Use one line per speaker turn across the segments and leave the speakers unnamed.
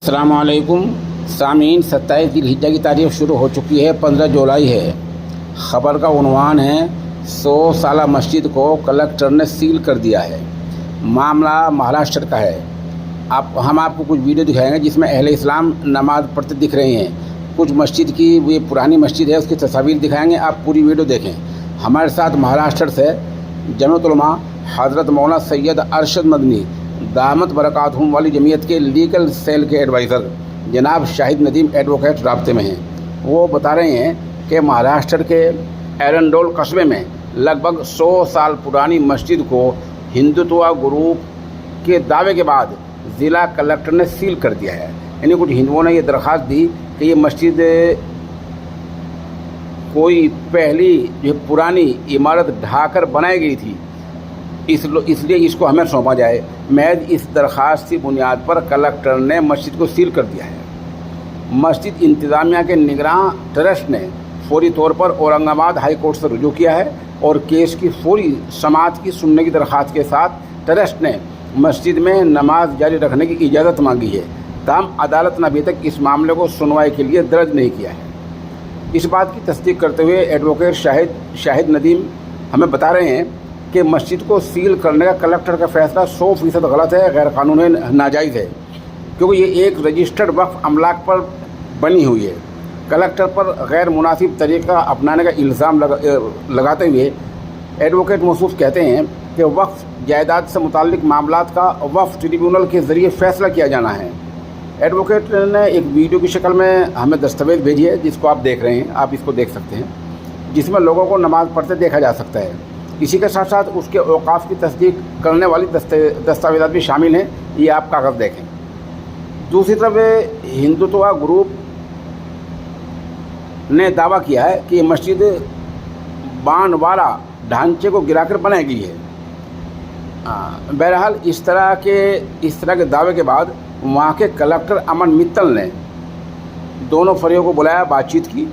अस्सलामुअलैकुम सामीन। 27 ज़िलहिज्जा की तारीख शुरू हो चुकी है, 15 जुलाई है। ख़बर का उन्वान है 100 साला मस्जिद को कलेक्टर ने सील कर दिया है। मामला महाराष्ट्र का है। हम आपको कुछ वीडियो दिखाएंगे जिसमें अहले इस्लाम नमाज़ पढ़ते दिख रहे हैं। कुछ मस्जिद की, ये पुरानी मस्जिद है, उसकी तस्वीर दिखाएंगे। आप पूरी वीडियो देखें। हमारे साथ महाराष्ट्र से जमीयत उलमा हज़रत मौलाना सैयद अरशद मदनी दामत बरकातहुम वाली जमीयत के लीगल सेल के एडवाइज़र जनाब शाहिद नदीम एडवोकेट राब्ते में हैं। वो बता रहे हैं कि महाराष्ट्र के एरंडोल कस्बे में लगभग 100 साल पुरानी मस्जिद को हिंदुत्व ग्रुप के दावे के बाद ज़िला कलेक्टर ने सील कर दिया है। यानी कुछ हिंदुओं ने ये दरख्वास्त दी कि ये मस्जिद कोई पहली जो पुरानी इमारत ढाकर बनाई गई थी, इसलिए इसको हमें सौंपा जाए। महज इस दरख्वास्त की बुनियाद पर कलेक्टर ने मस्जिद को सील कर दिया है। मस्जिद इंतज़ामिया के निगरां ट्रस्ट ने फौरी तौर पर औरंगाबाद हाई कोर्ट से रुजू किया है और केस की फौरी समाअत की सुनने की दरख्वास्त के साथ ट्रस्ट ने मस्जिद में नमाज जारी रखने की इजाज़त मांगी है। ताहम अदालत ने अभी तक इस मामले को सुनवाई के लिए दर्ज नहीं किया है। इस बात की तस्दीक करते हुए एडवोकेट शाहिद नदीम हमें बता रहे हैं कि मस्जिद को सील करने का कलेक्टर का फैसला 100% गलत है, गैर कानूनी, नाजायज़ है, क्योंकि ये एक रजिस्टर्ड वक्फ अमलाक पर बनी हुई है। कलेक्टर पर गैर मुनासिब तरीक़ा अपनाने का इल्ज़ाम लगाते हुए एडवोकेट मौसूफ कहते हैं कि वक्फ जायदाद से मुताल्लिक़ मामलात का वक्फ ट्रिब्यूनल के ज़रिए फ़ैसला किया जाना है। एडवोकेट ने एक वीडियो की शक्ल में हमें दस्तावेज़ भेजी है जिसको आप देख रहे हैं, आप इसको देख सकते हैं, जिसमें लोगों को नमाज़ पढ़ते देखा जा सकता है। इसी के साथ साथ उसके औकाफ की तस्दीक करने वाली दस्तावेज़ात भी शामिल हैं। ये आप कागज़ देखें। दूसरी तरफ हिंदुत्व ग्रुप ने दावा किया है कि मस्जिद बानवारा ढांचे को गिराकर बनाई गई है। बहरहाल इस तरह के दावे के बाद वहाँ के कलेक्टर अमन मित्तल ने दोनों फरियों को बुलाया, बातचीत की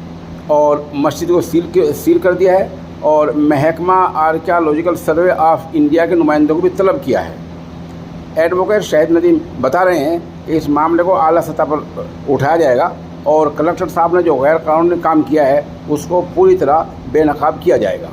और मस्जिद को सील कर दिया है और महकमा आर्कियोलॉजिकल सर्वे ऑफ इंडिया के नुमाइंदों को भी तलब किया है। एडवोकेट शाहिद नदीम बता रहे हैं कि इस मामले को आला सतह पर उठाया जाएगा और कलेक्टर साहब ने जो गैर कानूनी काम किया है उसको पूरी तरह बेनकाब किया जाएगा।